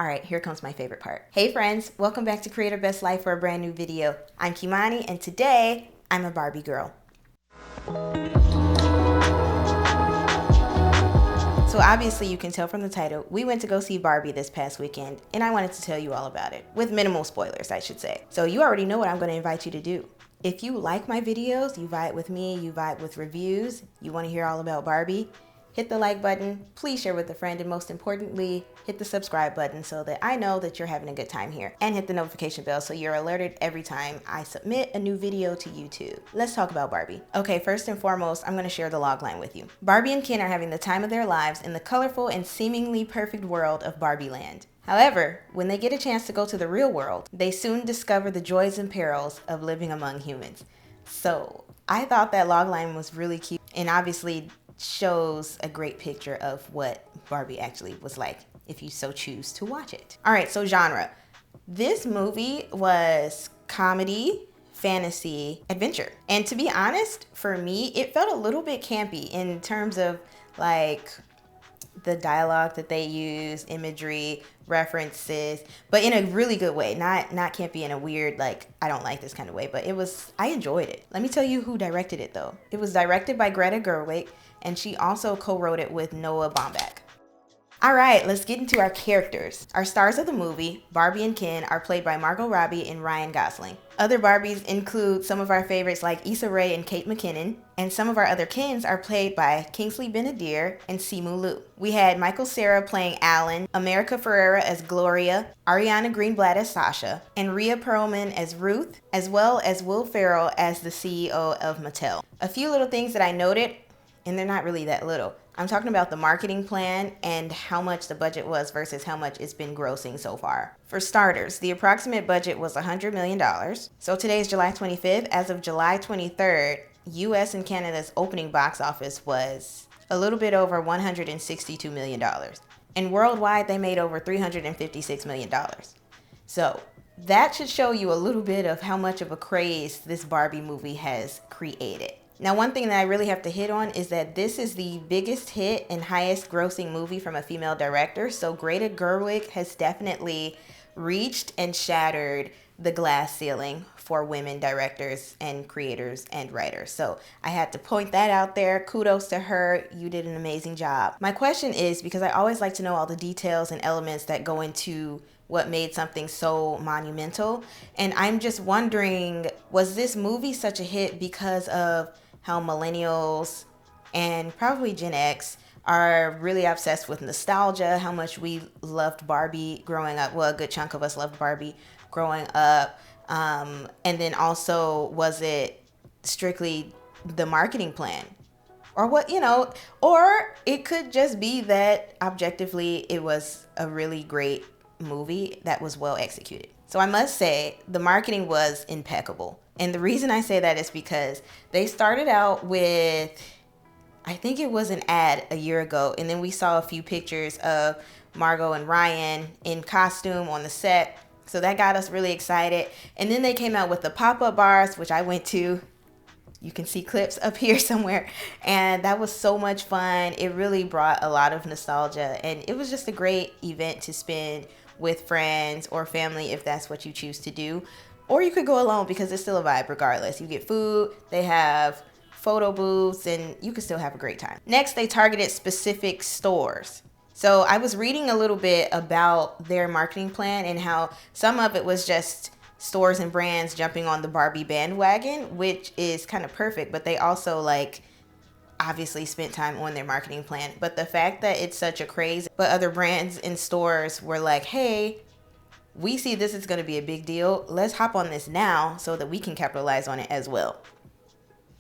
All right, here comes my favorite part. Hey friends, welcome back to Creator Best Life for a brand new video. I'm Kimani, and today I'm a Barbie girl. So obviously you can tell from the title, we went to go see Barbie this past weekend, and I wanted to tell you all about it, with minimal spoilers, I should say. So you already know what I'm going to invite you to do. If you like my videos, you vibe with me, you vibe with reviews, you want to hear all about Barbie, hit the like button, please share with a friend, and most importantly, hit the subscribe button so that I know that you're having a good time here. And hit the notification bell so you're alerted every time I submit a new video to YouTube. Let's talk about Barbie. Okay, first and foremost, I'm gonna share the logline with you. Barbie and Ken are having the time of their lives in the colorful and seemingly perfect world of Barbie Land. However, when they get a chance to go to the real world, they soon discover the joys and perils of living among humans. So I thought that logline was really cute and obviously shows a great picture of what Barbie actually was like if you so choose to watch it. All right, so genre. This movie was comedy, fantasy, adventure. And to be honest, for me, it felt a little bit campy in terms of like the dialogue that they use, imagery, references, but in a really good way. Not campy in a weird, like, I don't like this kind of way, but I enjoyed it. Let me tell you who directed it though. It was directed by Greta Gerwig, and she also co-wrote it with Noah Baumbach. All right, let's get into our characters. Our stars of the movie, Barbie and Ken, are played by Margot Robbie and Ryan Gosling. Other Barbies include some of our favorites like Issa Rae and Kate McKinnon, and some of our other Kens are played by Kingsley Ben-Adir and Simu Liu. We had Michael Cera playing Alan, America Ferrera as Gloria, Ariana Greenblatt as Sasha, and Rhea Perlman as Ruth, as well as Will Ferrell as the CEO of Mattel. A few little things that I noted, and they're not really that little. I'm talking about the marketing plan and how much the budget was versus how much it's been grossing so far. For starters, the approximate budget was $100 million. So today is July 25th. As of July 23rd, US and Canada's opening box office was a little bit over $162 million. And worldwide, they made over $356 million. So that should show you a little bit of how much of a craze this Barbie movie has created. Now, one thing that I really have to hit on is that this is the biggest hit and highest grossing movie from a female director. So Greta Gerwig has definitely reached and shattered the glass ceiling for women directors and creators and writers. So I had to point that out there. Kudos to her. You did an amazing job. My question is, because I always like to know all the details and elements that go into what made something so monumental. And I'm just wondering, was this movie such a hit because of how millennials and probably Gen X are really obsessed with nostalgia, how much we loved Barbie growing up? Well, a good chunk of us loved Barbie growing up. And then also, was it strictly the marketing plan? Or what, or it could just be that objectively it was a really great movie that was well executed. So I must say the marketing was impeccable. And the reason I say that is because they started out with, I think it was an ad a year ago, and then we saw a few pictures of Margot and Ryan in costume on the set. So that got us really excited. And then they came out with the pop-up bars, which I went to. You can see clips up here somewhere. And that was so much fun. It really brought a lot of nostalgia. And it was just a great event to spend with friends or family if that's what you choose to do. Or you could go alone because it's still a vibe regardless. You get food, they have photo booths, and you can still have a great time. Next, they targeted specific stores. So I was reading a little bit about their marketing plan and how some of it was just stores and brands jumping on the Barbie bandwagon, which is kind of perfect, but they also obviously spent time on their marketing plan. But the fact that it's such a craze, but other brands and stores were like, hey, we see this is going to be a big deal. Let's hop on this now so that we can capitalize on it as well.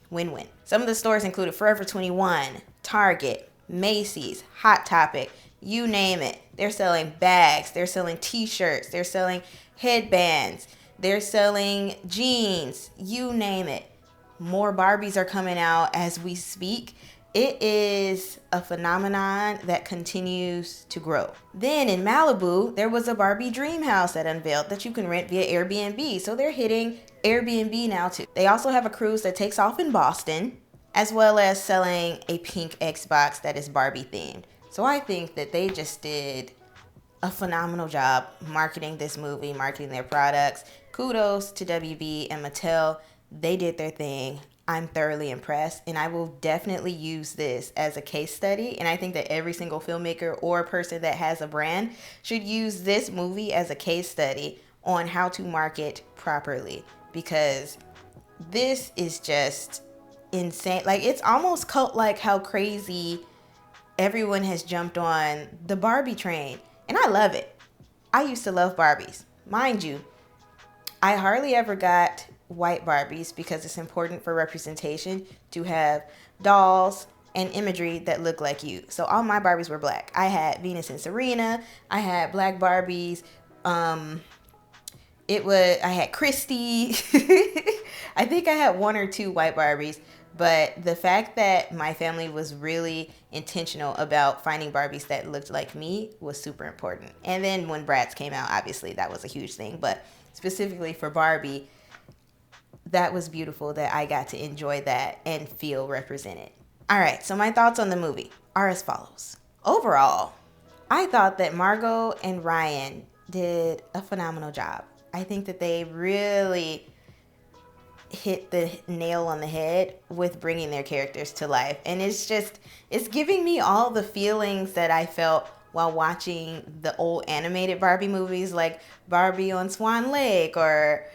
Win-win. Some of the stores included Forever 21, Target, Macy's, Hot Topic, you name it. They're selling bags, they're selling t-shirts, they're selling headbands, they're selling jeans, you name it. More Barbies are coming out as we speak. It is a phenomenon that continues to grow. Then in Malibu, there was a Barbie dream house that unveiled that you can rent via Airbnb. So they're hitting Airbnb now too. They also have a cruise that takes off in Boston, as well as selling a pink Xbox that is Barbie themed. So I think that they just did a phenomenal job marketing this movie, marketing their products. Kudos to WB and Mattel. They did their thing. I'm thoroughly impressed, and I will definitely use this as a case study. And I think that every single filmmaker or person that has a brand should use this movie as a case study on how to market properly, because this is just insane. Like, it's almost cult like how crazy everyone has jumped on the Barbie train, and I love it. I used to love Barbies. Mind you, I hardly ever got white Barbies because it's important for representation to have dolls and imagery that look like you. So all my Barbies were black. I had Venus and Serena. I had black Barbies. I had Christy. I think I had one or two white Barbies. But the fact that my family was really intentional about finding Barbies that looked like me was super important. And then when Bratz came out, obviously that was a huge thing. But specifically for Barbie, that was beautiful that I got to enjoy that and feel represented. All right, so my thoughts on the movie are as follows. Overall, I thought that Margot and Ryan did a phenomenal job. I think that they really hit the nail on the head with bringing their characters to life. And it's giving me all the feelings that I felt while watching the old animated Barbie movies, like Barbie on Swan Lake, or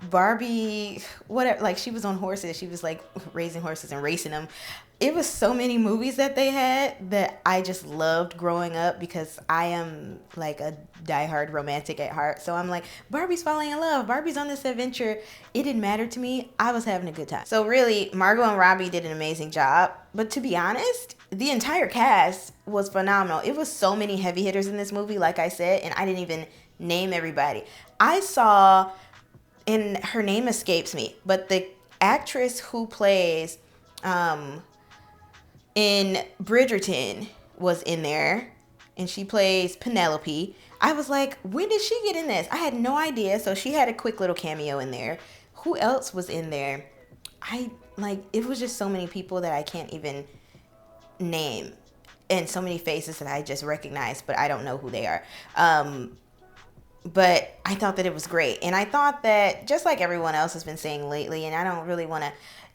Barbie, whatever, like she was on horses. She was like raising horses and racing them. It was so many movies that they had that I just loved growing up, because I am like a diehard romantic at heart. So I'm like, Barbie's falling in love. Barbie's on this adventure. It didn't matter to me. I was having a good time. So really, Margot and Robbie did an amazing job. But to be honest, the entire cast was phenomenal. It was so many heavy hitters in this movie, like I said, and I didn't even name everybody. I saw, and her name escapes me, but the actress who plays in Bridgerton was in there, and she plays Penelope. I was like, when did she get in this? I had no idea. So she had a quick little cameo in there. Who else was in there? It was just so many people that I can't even name, and so many faces that I just recognize, but I don't know who they are. But I thought that it was great. And I thought that, just like everyone else has been saying lately, and I don't really want to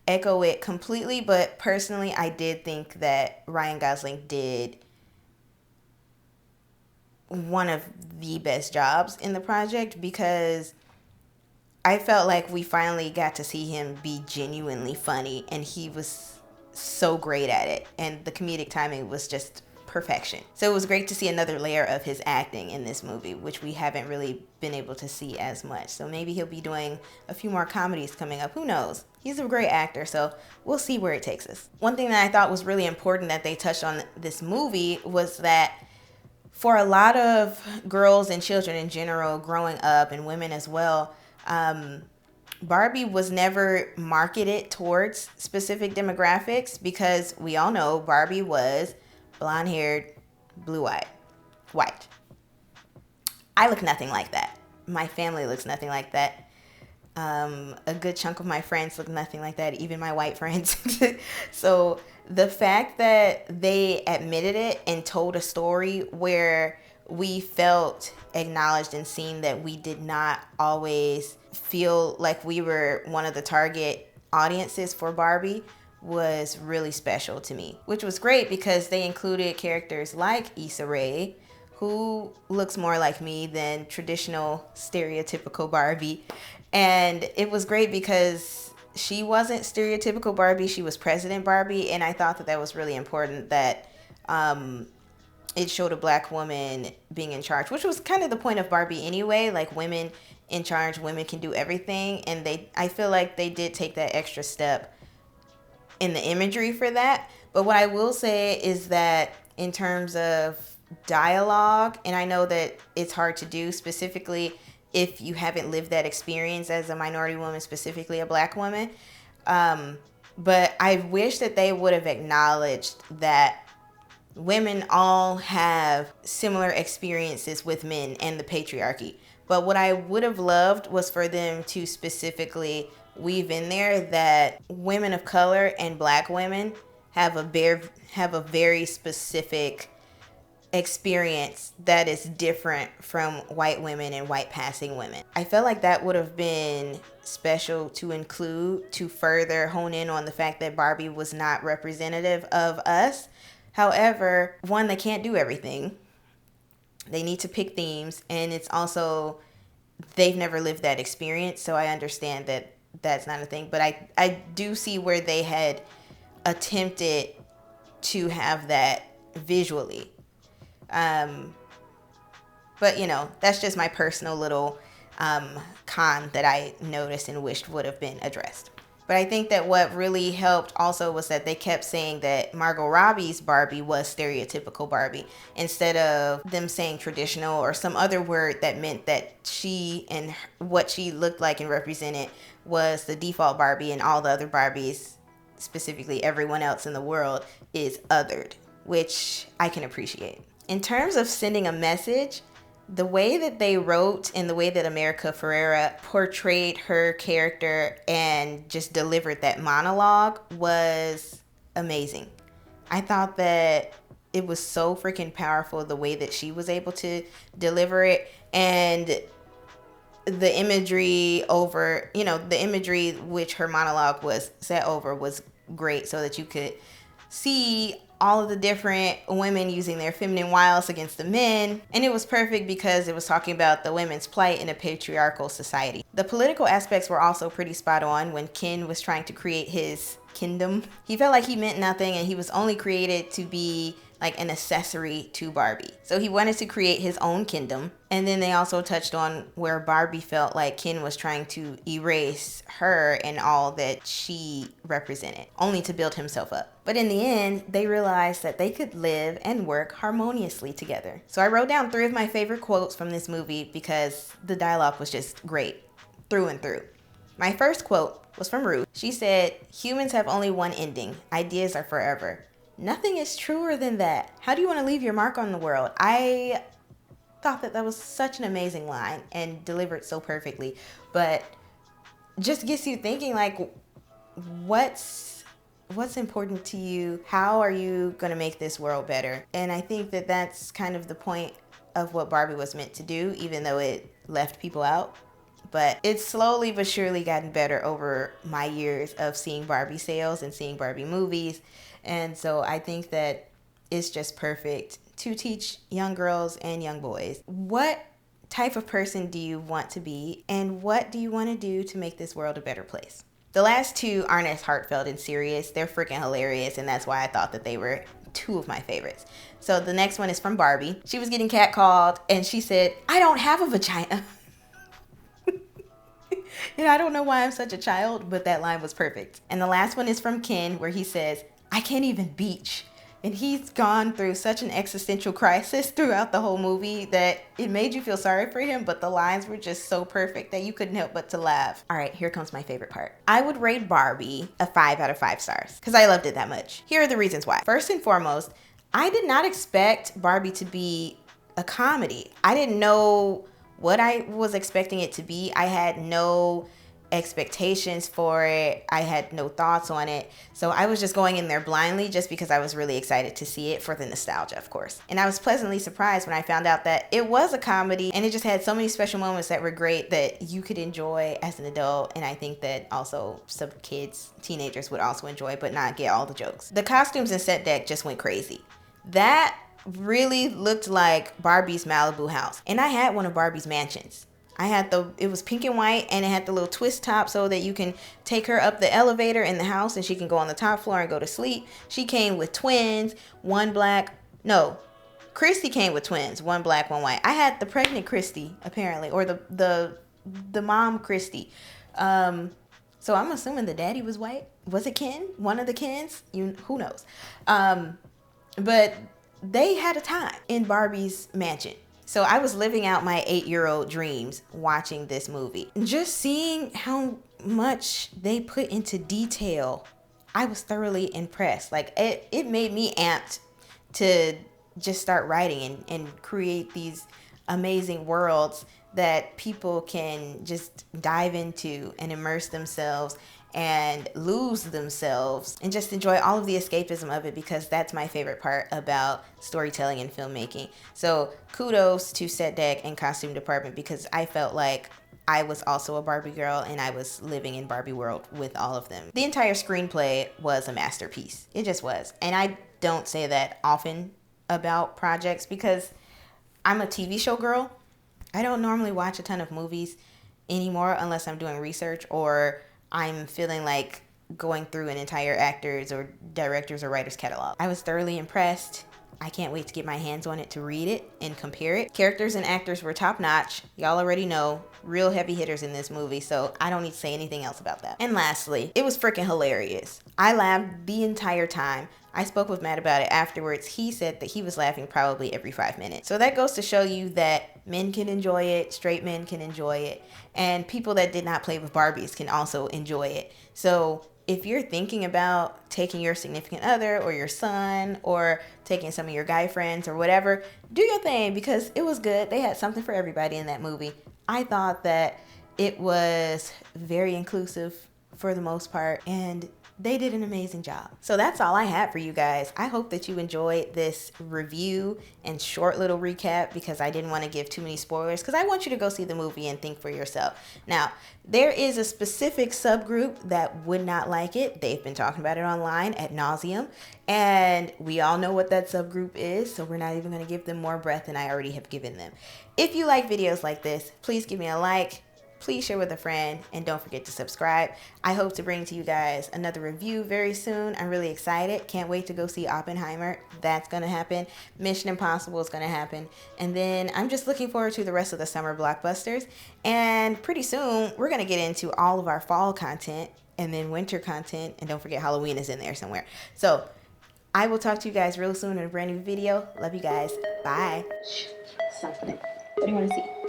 echo it completely, but personally, I did think that Ryan Gosling did one of the best jobs in the project, because I felt like we finally got to see him be genuinely funny, and he was so great at it, and the comedic timing was just perfection. So it was great to see another layer of his acting in this movie, which we haven't really been able to see as much. So maybe he'll be doing a few more comedies coming up. Who knows? He's a great actor, so we'll see where it takes us. One thing that I thought was really important that they touched on this movie was that for a lot of girls and children in general growing up, and women as well, Barbie was never marketed towards specific demographics, because we all know Barbie was blonde-haired, blue-eyed, white. I look nothing like that. My family looks nothing like that. A good chunk of my friends look nothing like that, even my white friends. So the fact that they admitted it and told a story where we felt acknowledged and seen, that we did not always feel like we were one of the target audiences for Barbie, was really special to me, which was great, because they included characters like Issa Rae, who looks more like me than traditional stereotypical Barbie. And it was great because she wasn't stereotypical Barbie, she was President Barbie. And I thought that that was really important, that it showed a black woman being in charge, which was kind of the point of Barbie anyway, like women in charge, women can do everything. And I feel like they did take that extra step in the imagery for that. But what I will say is that in terms of dialogue, and I know that it's hard to do, specifically if you haven't lived that experience as a minority woman, specifically a black woman, but I wish that they would have acknowledged that women all have similar experiences with men and the patriarchy. But what I would have loved was for them to specifically weave in there that women of color and black women have a very specific experience that is different from white women and white passing women. I felt like that would have been special to include to further hone in on the fact that Barbie was not representative of us. However, one, they can't do everything. They need to pick themes, and it's also, they've never lived that experience, so I understand that that's not a thing. But I do see where they had attempted to have that visually. But you know, that's just my personal little con that I noticed and wished would have been addressed. But I think that what really helped also was that they kept saying that Margot Robbie's Barbie was stereotypical Barbie, instead of them saying traditional or some other word that meant that she and what she looked like and represented was the default Barbie, and all the other Barbies, specifically everyone else in the world, is othered, which I can appreciate. In terms of sending a message, the way that they wrote and the way that America Ferrera portrayed her character and just delivered that monologue was amazing. I thought that it was so freaking powerful the way that she was able to deliver it, and the imagery over, you know, the imagery which her monologue was set over was great, so that you could see all of the different women using their feminine wiles against the men. And it was perfect because it was talking about the women's plight in a patriarchal society. The political aspects were also pretty spot on when Ken was trying to create his kingdom. He felt like he meant nothing, and he was only created to be like an accessory to Barbie. So he wanted to create his own kingdom. And then they also touched on where Barbie felt like Ken was trying to erase her and all that she represented, only to build himself up. But in the end, they realized that they could live and work harmoniously together. So I wrote down 3 of my favorite quotes from this movie because the dialogue was just great through and through. My first quote was from Ruth. She said, "Humans have only one ending. Ideas are forever. Nothing is truer than that. How do you want to leave your mark on the world?" I thought that that was such an amazing line and delivered so perfectly, but just gets you thinking, like, what's important to you? How are you going to make this world better? And I think that that's kind of the point of what Barbie was meant to do, even though it left people out. But it's slowly but surely gotten better over my years of seeing Barbie sales and seeing Barbie movies. And so I think that it's just perfect to teach young girls and young boys, what type of person do you want to be, and what do you want to do to make this world a better place? The last 2 aren't as heartfelt and serious. They're freaking hilarious, and that's why I thought that they were 2 of my favorites. So the next one is from Barbie. She was getting catcalled, and she said, "I don't have a vagina." And I don't know why I'm such a child, but that line was perfect. And the last one is from Ken, where he says, "I can't even beach." And he's gone through such an existential crisis throughout the whole movie that it made you feel sorry for him, but the lines were just so perfect that you couldn't help but to laugh. All right, here comes my favorite part. I would rate Barbie a 5 out of 5 stars because I loved it that much. Here are the reasons why. First and foremost, I did not expect Barbie to be a comedy. I didn't know what I was expecting it to be. I had no expectations for it. I had no thoughts on it. So I was just going in there blindly just because I was really excited to see it for the nostalgia, of course. And I was pleasantly surprised when I found out that it was a comedy, and it just had so many special moments that were great that you could enjoy as an adult. And I think that also some kids, teenagers would also enjoy, but not get all the jokes. The costumes and set deck just went crazy. That really looked like Barbie's Malibu house. And I had one of Barbie's mansions. It was pink and white, and it had the little twist top so that you can take her up the elevator in the house and she can go on the top floor and go to sleep. She came with twins, Christy came with twins, one black, one white. I had the pregnant Christy, apparently, or the mom Christy. So I'm assuming the daddy was white. Was it Ken? One of the Kens? Who knows? But they had a time in Barbie's mansion. So I was living out my 8-year-old dreams watching this movie. Just seeing how much they put into detail, I was thoroughly impressed. Like, it made me amped to just start writing and create these amazing worlds that people can just dive into and immerse themselves and lose themselves and just enjoy all of the escapism of it, because that's my favorite part about storytelling and filmmaking. So kudos to set deck and costume department, because I felt like I was also a Barbie girl and I was living in Barbie world with all of them. The entire screenplay was a masterpiece. It just was. And I don't say that often about projects because I'm a TV show girl. I don't normally watch a ton of movies anymore unless I'm doing research or I'm feeling like going through an entire actor's or director's or writer's catalog. I was thoroughly impressed. I can't wait to get my hands on it to read it and compare it. Characters and actors were top notch. Y'all already know, real heavy hitters in this movie, so I don't need to say anything else about that. And lastly, it was freaking hilarious. I laughed the entire time. I spoke with Matt about it afterwards. He said that he was laughing probably every 5 minutes. So that goes to show you that men can enjoy it, straight men can enjoy it, and people that did not play with Barbies can also enjoy it. So if you're thinking about taking your significant other or your son or taking some of your guy friends or whatever, do your thing because it was good. They had something for everybody in that movie. I thought that it was very inclusive for the most part, and they did an amazing job. So that's all I had for you guys. I hope that you enjoyed this review and short little recap because I didn't want to give too many spoilers because I want you to go see the movie and think for yourself. Now, there is a specific subgroup that would not like it. They've been talking about it online ad nauseum, and we all know what that subgroup is, so we're not even going to give them more breath than I already have given them. If you like videos like this, please give me a like. Please share with a friend and don't forget to subscribe. I hope to bring to you guys another review very soon. I'm really excited. Can't wait to go see Oppenheimer. That's going to happen. Mission Impossible is going to happen. And then I'm just looking forward to the rest of the summer blockbusters. And pretty soon we're going to get into all of our fall content and then winter content. And don't forget Halloween is in there somewhere. So I will talk to you guys real soon in a brand new video. Love you guys. Bye. Something. What do you want to see?